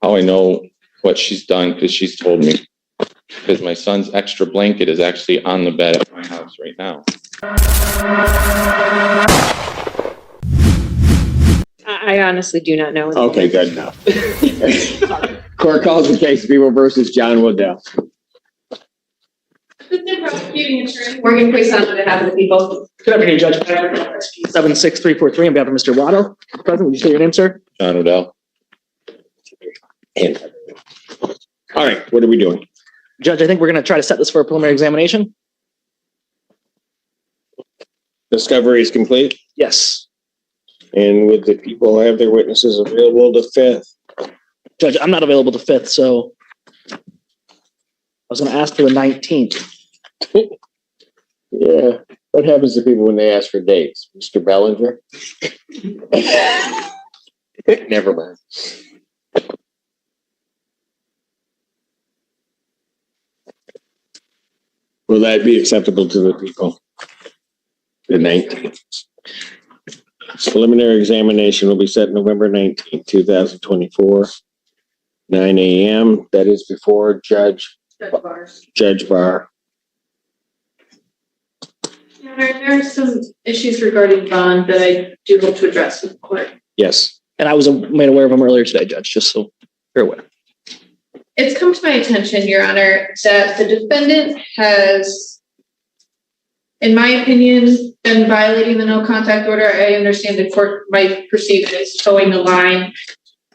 how I know what she's done, because she's told me. Because my son's extra blanket is actually on the bed at my house right now. I honestly do not know. Okay, good enough. Court calls the case People versus John Waddell. Assistant Prosecuting Attorney Morgan Poisson on behalf of the people. Good afternoon, Judge. 76343 on behalf of Mr. Waddle. President, would you say your name, sir? John Odell. All right, what are we doing? Judge, I think we're going to try to set this for a preliminary examination. Discovery is complete, Yes. and would the people have their witnesses available the 5th? Judge, I'm not available the 5th, so I was going to ask for the 19th. Yeah. What happens to people when they ask for dates? Mr. Bellinger? Never mind. Will that be acceptable to the people? The 19th. Preliminary examination will be set November 19th, 2024, 9 a.m. That is before Judge Barr. There are some issues regarding bond that I do hope to address with the court. Yes. And I was made aware of them earlier today, Judge, just so you're aware. It's come to my attention, Your Honor, that the defendant has, in my opinion, been violating the no contact order. I understand the court might perceive it as towing the line.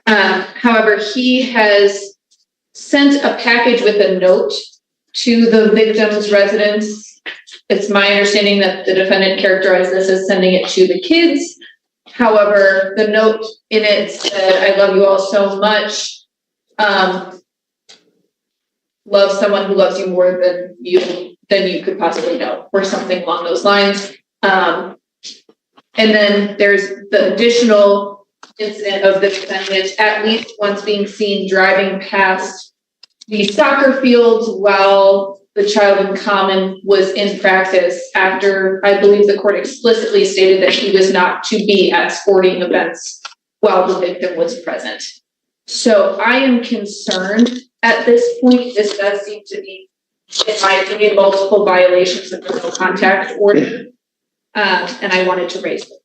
However, he has sent a package with a note to the victim's residence. It's my understanding that the defendant characterized this as sending it to the kids. However, the note in it said, "I love you all so much. Love someone who loves you more than you could possibly know," or something along those lines. And then there's the additional incident of the defendant at least once being seen driving past the soccer fields while the child in common was in practice, after I believe the court explicitly stated that he was not to be at sporting events while the victim was present. So I am concerned at this point. This does seem to be, in my opinion, multiple violations of the no contact order. And I wanted to raise it.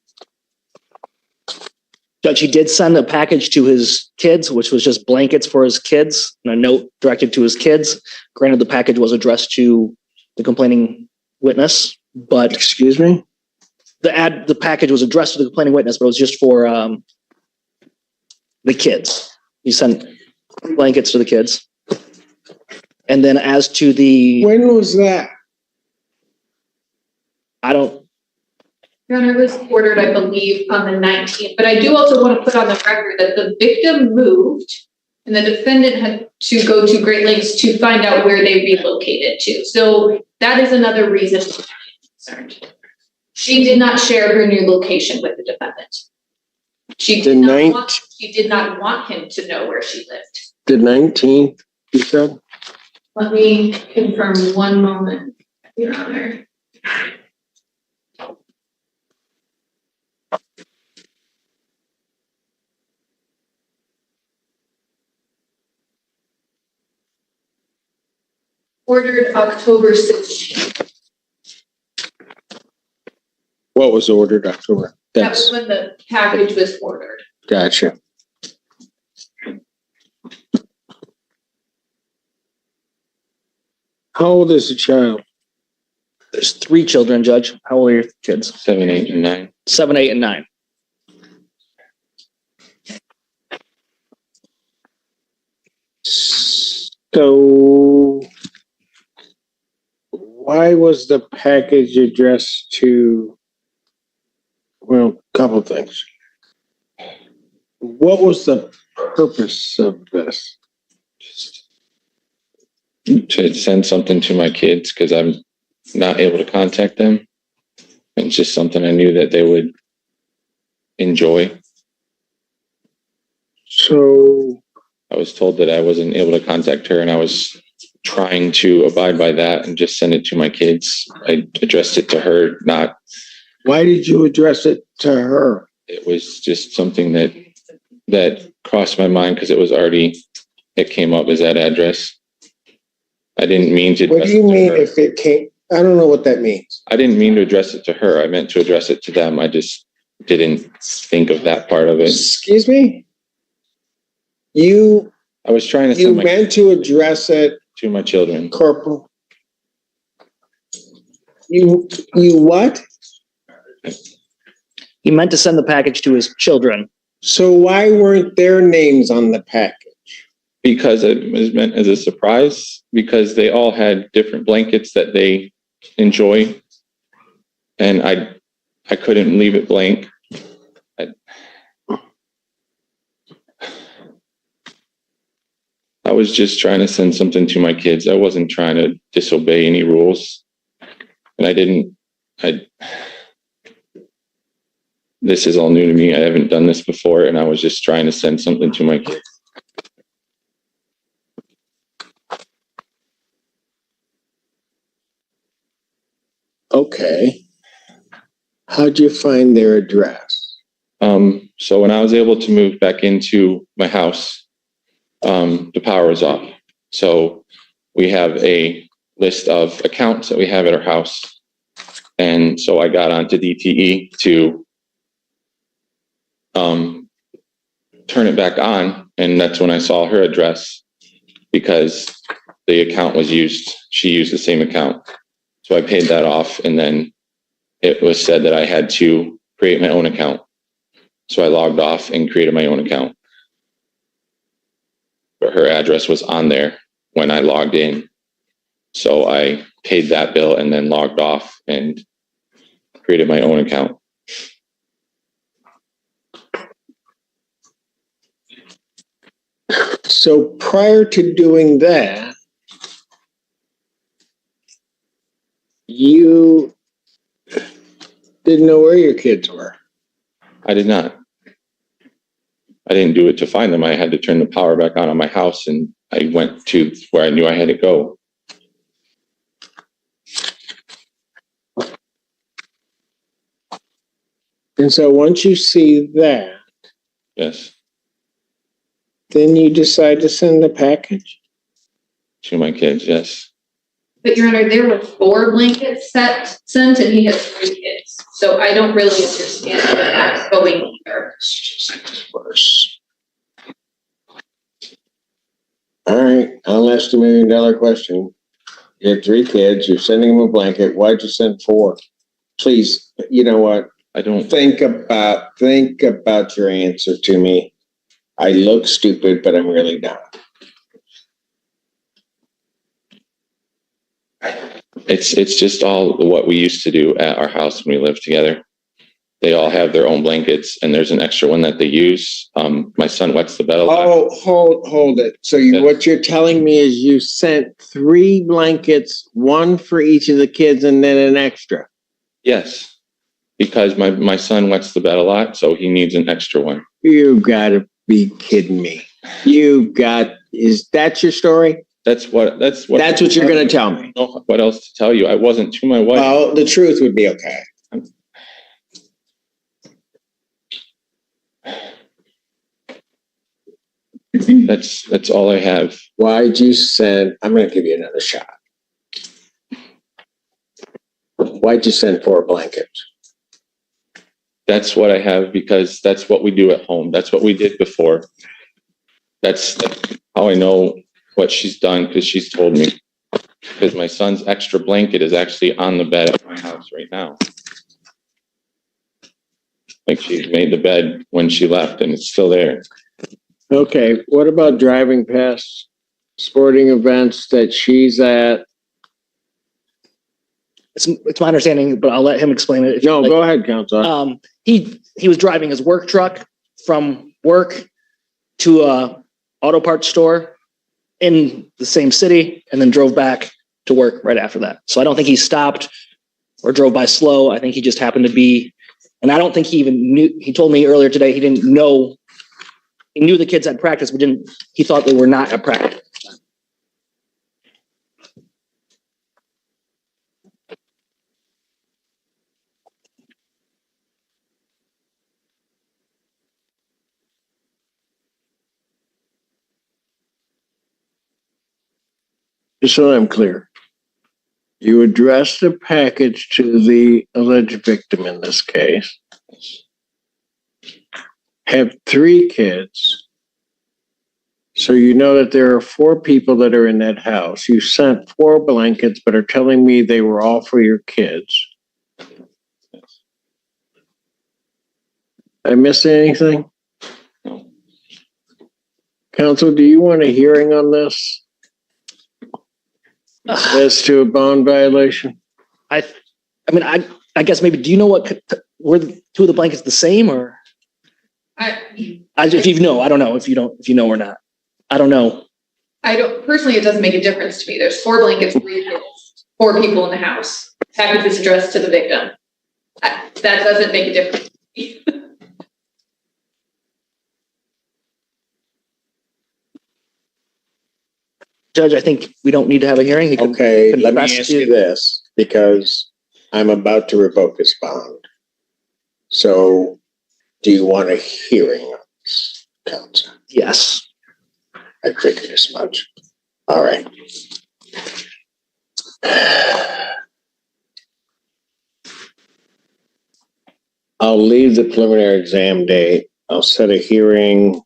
Judge, he did send a package to his kids, which was just blankets for his kids and a note directed to his kids. Granted, the package was addressed to the complaining witness, but Excuse me? the package was addressed to the complaining witness, but it was just for the kids. He sent blankets to the kids. And then as to the, When was that? Your Honor, it was ordered, I believe, on the 19th, but I do also want to put on the record that the victim moved and the defendant had to go to great lengths to find out where they relocated to. So that is another reason I'm concerned. She did not share her new location with the defendant. She did not want him to know where she lived. The 19th, you said? Let me confirm one moment, Your Honor. Ordered October 16th. What was ordered October? That was when the package was ordered. Gotcha. How old is the child? there's 3 children, Judge. How old are your kids? 7, 8, and 9. 7, 8, and 9. So why was the package addressed to, well, a couple things. What was the purpose of this? To send something to my kids because I'm not able to contact them. It's just something I knew that they would enjoy. So I was told that I wasn't able to contact her, and I was trying to abide by that and just send it to my kids. I addressed it to her, not. why did you address it to her? It was just something that crossed my mind because it was already it came up as that address. I didn't mean to. What do you mean if it came? I don't know what that means. I didn't mean to address it to her. I meant to address it to them. I just didn't think of that part of it. Excuse me? You I was trying to you send my meant to address it, to my children. Corporal. You what? He meant to send the package to his children. So why weren't their names on the package? Because it was meant as a surprise, because they all had different blankets that they enjoy. And I couldn't leave it blank. I was just trying to send something to my kids. I wasn't trying to disobey any rules. And this is all new to me. I haven't done this before, and I was just trying to send something to my kids. Okay. How'd you find their address? So when I was able to move back into my house, the power was off. So we have a list of accounts that we have at our house. And so I got onto DTE to turn it back on. And that's when I saw her address, because the account was used. She used the same account. So I paid that off. And then it was said that I had to create my own account. So I logged off and created my own account. But her address was on there when I logged in. So I paid that bill and then logged off and created my own account. So prior to doing that, you didn't know where your kids were. I did not. I didn't do it to find them. I had to turn the power back on my house, and I went to where I knew I had to go. And so once you see that, Yes, then you decide to send the package? to my kids. Yes. But Your Honor, there were 4 blankets sent, and he has 3 kids. So I don't really understand where that's going either. Worse. All right, I'll ask the $1 million question. You have 3 kids, you're sending them a blanket. Why'd you send 4? Please, you know what? I don't. Think about your answer to me. I look stupid, but I'm really not. It's just all what we used to do at our house when we lived together. They all have their own blankets, and there's an extra one that they use. My son wets the bed a lot. Oh, hold it. So what you're telling me is you sent 3 blankets, 1 for each of the kids, and then an extra. Yes, because my son wets the bed a lot, so he needs an extra one. You gotta be kidding me. Is that your story? That's what You're gonna tell me. I don't know what else to tell you. I wasn't to my wife. Well, the truth would be okay. That's all I have. Why'd you send, I'm gonna give you another shot. Why'd you send 4 blankets? That's what I have, because that's what we do at home. That's what we did before. That's how I know what she's done, because she's told me. Because my son's extra blanket is actually on the bed at my house right now. Like, she made the bed when she left, and it's still there. Okay, what about driving past sporting events that she's at? It's my understanding, but I'll let him explain it. No, go ahead, Counselor. He was driving his work truck from work to a auto parts store in the same city, and then drove back to work right after that. So I don't think he stopped or drove by slow. I think he just happened to be, and I don't think he even knew. He told me earlier today he didn't know. He knew the kids had practice, but he thought they were not at practice. Just so I'm clear. You address the package to the alleged victim in this case. Have 3 kids. So you know that there are 4 people that are in that house. You sent 4 blankets, but are telling me they were all for your kids. I miss anything? No. Counsel, do you want a hearing on this? As to a bond violation? I mean, I guess maybe, do you know were the 2 of the blankets the same or? If you know, I don't know if you know or not. I don't know. I don't, personally, it doesn't make a difference to me. There's 4 blankets, 3 kids, 4 people in the house. Package is addressed to the victim. That doesn't make a difference. Judge, I think we don't need to have a hearing. He can Okay, let me confess ask to- you this, because I'm about to revoke his bond. So, do you want a hearing on this, counsel? Yes. I figured as much. All right. I'll leave the preliminary exam date. I'll set a hearing.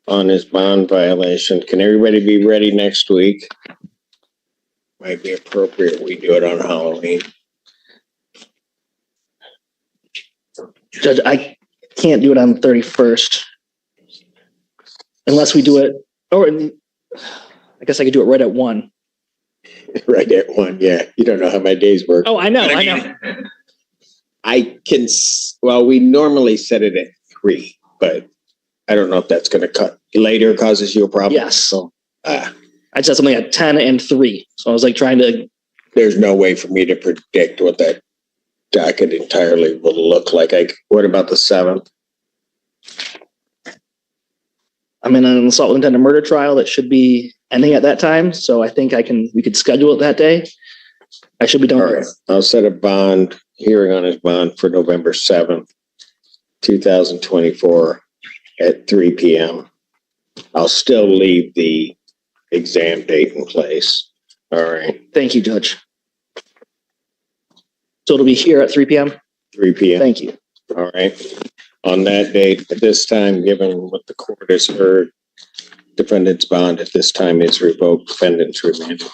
On his bond violation. Can everybody be ready next week? Might be appropriate we do it on Halloween. Judge, I can't do it on the 31st. Unless we do it, or I guess I could do it right at 1. Right at 1, yeah. You don't know how my days work. Oh, I know, But I mean, know. I can, well, we normally set it at 3, but I don't know if that's gonna cut later, causes you a problem. Yes. So, I just had something at 10 and 3. So I was like trying to, there's no way for me to predict what that docket entirely will look like. What about the 7th? I'm in an assault with intent to murder trial that should be ending at that time. So I think we could schedule it that day. I should be done. All right, I'll set a bond hearing on his bond for November 7th, 2024 at 3 p.m. I'll still leave the exam date in place. All right, Thank you, Judge. So it'll be here at 3 p.m. 3 p.m. Thank you. All right. On that date, at this time, given what the court has heard, defendant's bond at this time is revoked, defendant's remanded.